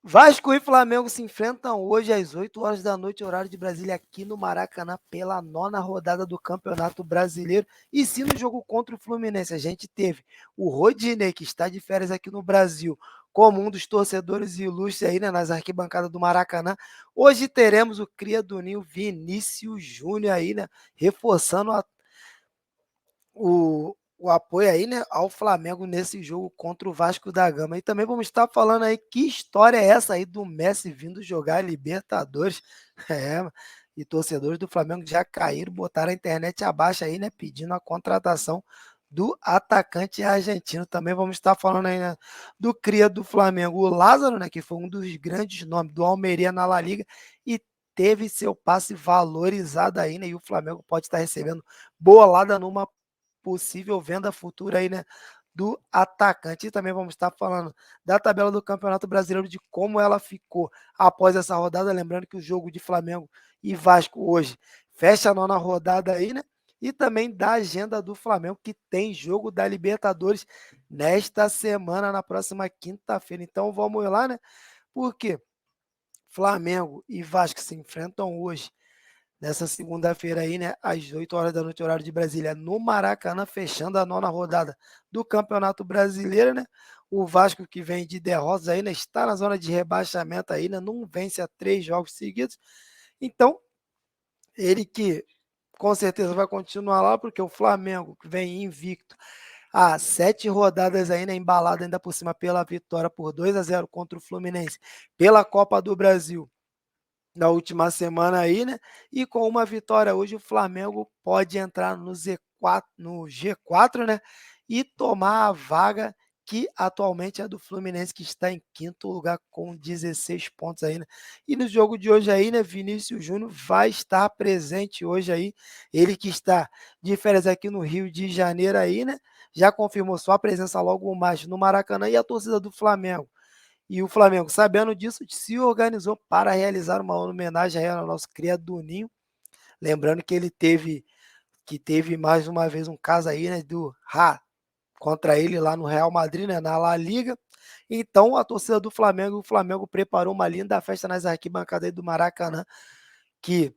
Vasco e Flamengo se enfrentam hoje às 8 horas da noite, horário de Brasília, aqui no Maracanã, pela 9ª rodada do Campeonato Brasileiro. E se no jogo contra o Fluminense a gente teve o Rodinei, que está de férias aqui no Brasil, como um dos torcedores ilustres aí, né, nas arquibancadas do Maracanã, hoje teremos o cria do Ninho, Vinícius Júnior aí, né, reforçando o apoio aí, né, ao Flamengo nesse jogo contra o Vasco da Gama. E também vamos estar falando aí que história é essa aí do Messi vindo jogar Libertadores. É, e torcedores do Flamengo já caíram, botaram a internet abaixo aí, né, pedindo a contratação do atacante argentino. Também vamos estar falando aí, né, do cria do Flamengo, o Lázaro, né, que foi um dos grandes nomes do Almeria na La Liga e teve seu passe valorizado aí, né, e o Flamengo pode estar recebendo bolada numa possível venda futura aí, né, do atacante. E também vamos estar falando da tabela do Campeonato Brasileiro, de como ela ficou após essa rodada. Lembrando que o jogo de Flamengo e Vasco hoje fecha a 9ª rodada aí, né? E também da agenda do Flamengo, que tem jogo da Libertadores nesta semana, na próxima quinta-feira. Então vamos lá, né? Porque Flamengo e Vasco se enfrentam hoje nessa segunda-feira aí, né, às 8 horas da noite, horário de Brasília, no Maracanã, fechando a 9ª rodada do Campeonato Brasileiro, né? O Vasco, que vem de derrotas aí, né, está na zona de rebaixamento aí, né, não vence há 3 jogos seguidos. Então, ele que com certeza vai continuar lá, porque o Flamengo, que vem invicto há 7 rodadas aí, né, embalado ainda por cima pela vitória por 2-0 contra o Fluminense pela Copa do Brasil na última semana aí, né? E com uma vitória hoje, o Flamengo pode entrar no G4, né? E tomar a vaga que atualmente é do Fluminense, que está em quinto lugar com 16 pontos aí, né? E no jogo de hoje aí, né, Vinícius Júnior vai estar presente hoje aí, ele que está de férias aqui no Rio de Janeiro aí, né? Já confirmou sua presença logo mais no Maracanã, e a torcida do Flamengo e o Flamengo, sabendo disso, se organizou para realizar uma homenagem ao nosso criado do Ninho. Lembrando que ele teve mais uma vez um caso aí, né, do contra ele lá no Real Madrid, né, na La Liga. Então, a torcida do Flamengo, o Flamengo preparou uma linda festa nas arquibancadas do Maracanã, que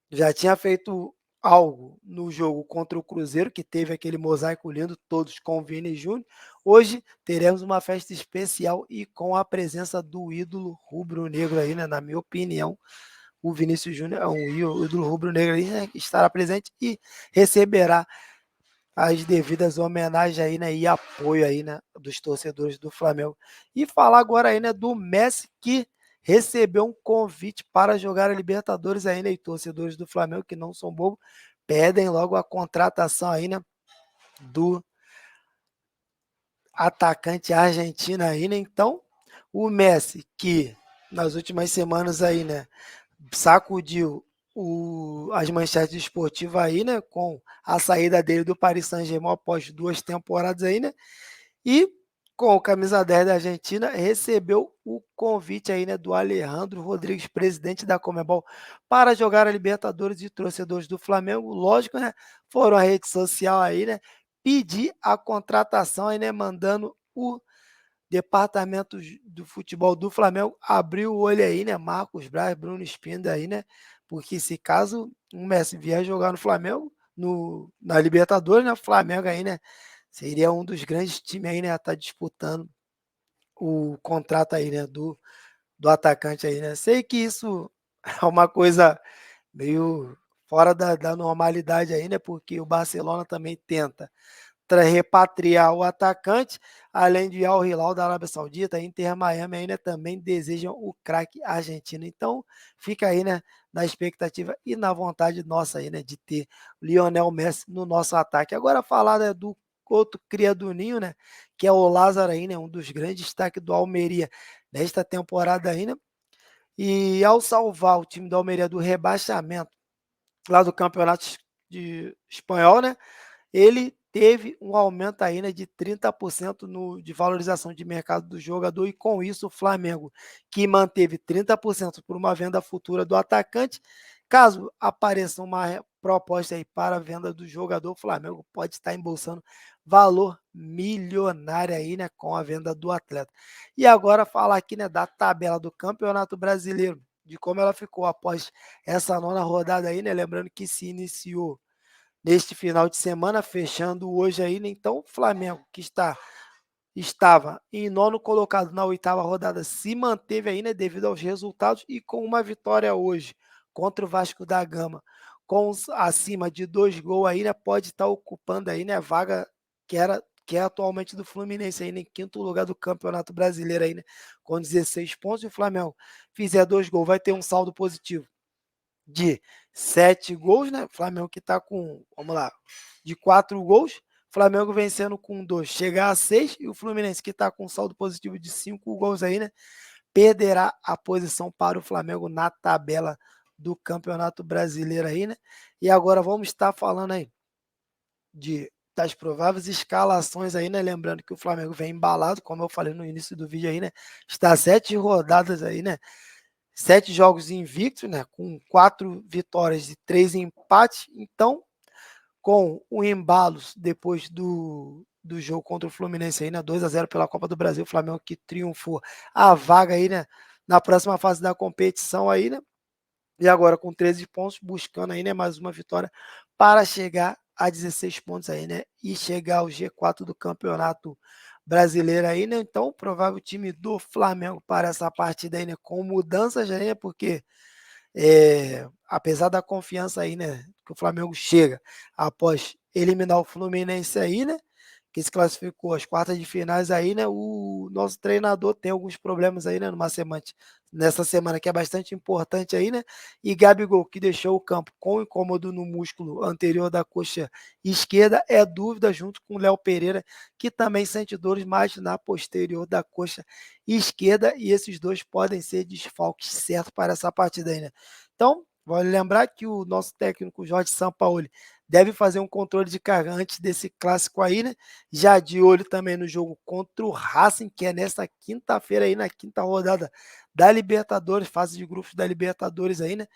já tinha feito algo no jogo contra o Cruzeiro, que teve aquele mosaico lindo, todos com o Vini Júnior. Hoje teremos uma festa especial e com a presença do ídolo rubro-negro aí, né? Na minha opinião, o Vinícius Júnior é um ídolo rubro-negro aí, né? Que estará presente e receberá as devidas homenagens aí, né? E apoio aí, né? Dos torcedores do Flamengo. E falar agora aí, né? Do Messi, que recebeu um convite para jogar a Libertadores aí, né? E torcedores do Flamengo, que não são bobos, pedem logo a contratação aí, né? Do atacante argentino aí, né? Então, o Messi, que nas últimas semanas aí, né? Sacudiu as manchetes esportivas aí, né? Com a saída dele do Paris Saint-Germain após 2 temporadas aí, né? E com o camisa 10 da Argentina, recebeu o convite aí, né, do Alejandro Rodrigues, presidente da Conmebol, para jogar a Libertadores, e torcedores do Flamengo, lógico, né, foram à rede social aí, né, pedir a contratação aí, né, mandando o departamento do futebol do Flamengo abrir o olho aí, né, Marcos Braz, Bruno Spinda aí, né, porque se caso o Messi vier jogar no Flamengo, na Libertadores, né, o Flamengo aí, né, seria um dos grandes times aí, né, a estar disputando o contrato aí, né, do atacante aí, né. Sei que isso é uma coisa meio fora da normalidade aí, né, porque o Barcelona também tenta repatriar o atacante, além de Al Hilal da Arábia Saudita, Inter Miami ainda também desejam o craque argentino. Então, fica aí, né, na expectativa e na vontade nossa aí, né, de ter Lionel Messi no nosso ataque. Agora falar, né, do outro cria do Ninho, né, que é o Lázaro aí, né, um dos grandes destaques do Almeria nesta temporada aí, né, e ao salvar o time do Almeria do rebaixamento lá do campeonato espanhol, né, ele teve um aumento aí, né, de 30% de valorização de mercado do jogador, e com isso o Flamengo, que manteve 30% por uma venda futura do atacante, caso apareça uma proposta aí para a venda do jogador, o Flamengo pode estar embolsando valor milionária aí, né, com a venda do atleta. E agora falar aqui, né, da tabela do Campeonato Brasileiro, de como ela ficou após essa nona rodada aí, né, lembrando que se iniciou neste final de semana, fechando hoje aí, né, então o Flamengo que estava em nono colocado na oitava rodada, se manteve aí, né, devido aos resultados e com uma vitória hoje contra o Vasco da Gama, com acima de 2 gols aí, né, pode estar ocupando aí, né, a vaga que é atualmente do Fluminense aí, né, em quinto lugar do Campeonato Brasileiro aí, né, com 16 pontos, e o Flamengo fizer 2 gols, vai ter um saldo positivo de 7 gols, né? Flamengo que está com, vamos lá, de 4 gols. Flamengo vencendo com 2, chegar a 6. E o Fluminense, que está com um saldo positivo de 5 gols aí, né? Perderá a posição para o Flamengo na tabela do Campeonato Brasileiro aí, né? E agora vamos estar falando aí das prováveis escalações aí, né? Lembrando que o Flamengo vem embalado, como eu falei no início do vídeo aí, né? Está 7 rodadas aí, né? 7 jogos invictos, né? Com 4 vitórias e 3 empates. Então, com o embalos depois do jogo contra o Fluminense aí, né? 2-0 pela Copa do Brasil, o Flamengo que triunfou a vaga aí, né? Na próxima fase da competição aí, né? E agora com 13 pontos, buscando aí, né? Mais uma vitória para chegar a 16 pontos aí, né? E chegar ao G4 do Campeonato Brasileiro aí, né? Então, o provável time do Flamengo para essa partida aí, né? Com mudanças aí, né? Porque apesar da confiança aí, né, que o Flamengo chega após eliminar o Fluminense aí, né, que se classificou às quartas de finais aí, né, o nosso treinador tem alguns problemas aí, né, nessa semana que é bastante importante aí, né, e Gabigol, que deixou o campo com incômodo no músculo anterior da coxa esquerda, é dúvida junto com o Léo Pereira, que também sente dores mais na posterior da coxa esquerda, e esses dois podem ser desfalques certos para essa partida aí, né. Então, vale lembrar que o nosso técnico Jorge Sampaoli deve fazer um controle de carga antes desse clássico aí, né? Já de olho também no jogo contra o Racing, que é nessa quinta-feira aí, na quinta rodada da Libertadores, fase de grupos da Libertadores aí, né?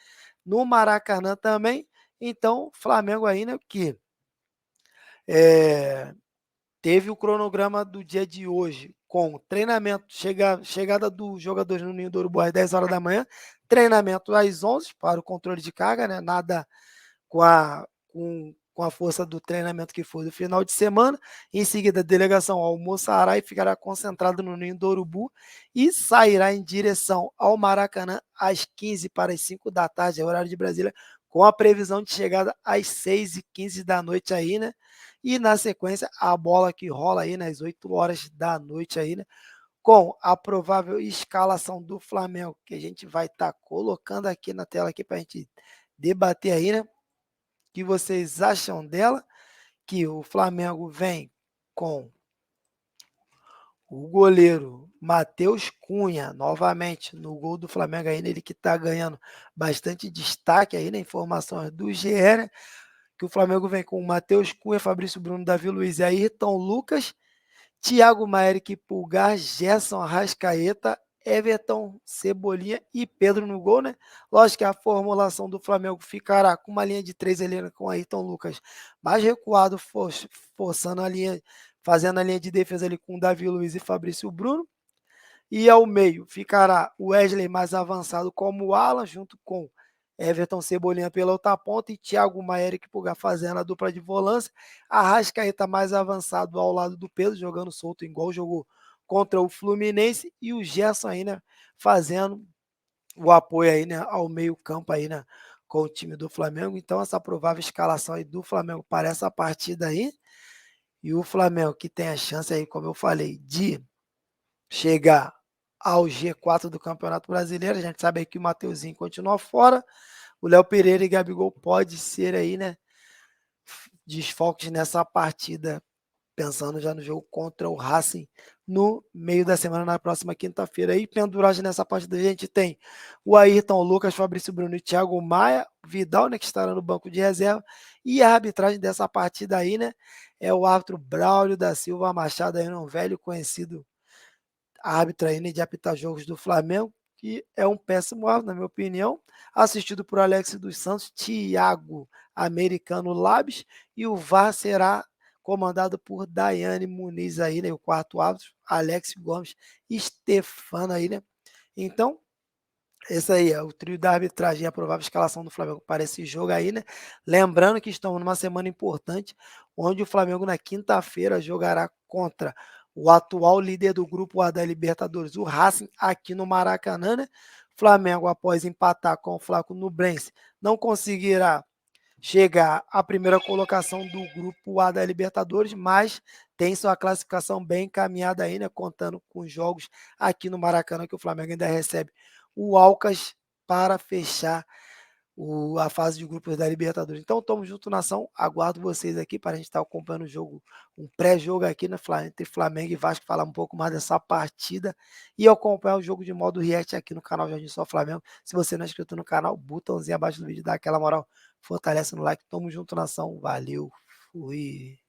No Maracanã também. Então, Flamengo aí, né? Que é, teve o cronograma do dia de hoje com treinamento, chegada dos jogadores no Ninho do Urubu às 10 horas da manhã, treinamento às 11 para o controle de carga, né? Nada com a força do treinamento que foi do final de semana. Em seguida, a delegação almoçará e ficará concentrada no Ninho do Urubu e sairá em direção ao Maracanã às 15 para as 5 da tarde, é horário de Brasília, com a previsão de chegada às 6h15 da noite aí, né? E na sequência, a bola que rola aí nas 8 horas da noite aí, né? Com a provável escalação do Flamengo, que a gente vai estar colocando aqui na tela aqui para a gente debater aí, né? O que vocês acham dela? Que o Flamengo vem com o goleiro Matheus Cunha, novamente, no gol do Flamengo aí, ele que está ganhando bastante destaque aí, né? Informações do GE, né? Que o Flamengo vem com o Matheus Cunha, Fabrício Bruno, Davi Luiz e Ayrton Lucas, Thiago Maia, que Pulgar, Gerson Arrascaeta, Everton, Cebolinha e Pedro no gol, né? Lógico que a formulação do Flamengo ficará com uma linha de 3 ali, né, com Ayrton Lucas mais recuado, forçando a linha, fazendo a linha de defesa ali com Davi Luiz e Fabrício Bruno. E ao meio ficará o Wesley mais avançado como o Alan, junto com Everton Cebolinha pela outra ponta e Thiago Maia, Eric Pulgar fazendo a dupla de volância. Arrascaeta mais avançado ao lado do Pedro, jogando solto, igual jogou contra o Fluminense. E o Gerson aí, né, fazendo o apoio aí, né, ao meio campo aí, né, com o time do Flamengo. Então, essa provável escalação aí do Flamengo para essa partida aí. E o Flamengo que tem a chance aí, como eu falei, de chegar ao G4 do Campeonato Brasileiro. A gente sabe aí que o Mateuzinho continua fora. O Léo Pereira e Gabigol pode ser aí, né, desfalques nessa partida, pensando já no jogo contra o Racing no meio da semana, na próxima quinta-feira. E penduragem nessa partida a gente tem o Ayrton, o Lucas, Fabrício Bruno e Thiago Maia, Vidal, né, que estará no banco de reserva. E a arbitragem dessa partida aí, né, é o árbitro Braulio da Silva Machado, aí, um velho conhecido árbitro aí, né, de apitar jogos do Flamengo, que é um péssimo árbitro, na minha opinião, assistido por Alex dos Santos, Thiago Americano Labs, e o VAR será comandado por Daiane Muniz aí, né? O quarto árbitro, Alex Gomes e Stefano aí, né? Então, esse aí é o trio da arbitragem e a provável escalação do Flamengo para esse jogo aí, né? Lembrando que estamos numa semana importante, onde o Flamengo na quinta-feira jogará contra o atual líder do grupo A da Libertadores, o Racing, aqui no Maracanã, né? Flamengo, após empatar com o Flaco Nublense, não conseguirá chegar à primeira colocação do grupo A da Libertadores, mas tem sua classificação bem encaminhada aí, né? Contando com jogos aqui no Maracanã, que o Flamengo ainda recebe o Alcas para fechar a fase de grupos da Libertadores. Então, tamo junto, nação. Aguardo vocês aqui para a gente estar acompanhando o jogo, um pré-jogo aqui entre Flamengo e Vasco, falar um pouco mais dessa partida e acompanhar o jogo de modo react aqui no canal Jardim Só Flamengo. Se você não é inscrito no canal, botãozinho abaixo do vídeo, dá aquela moral, fortalece no like. Tamo junto, nação. Valeu, fui.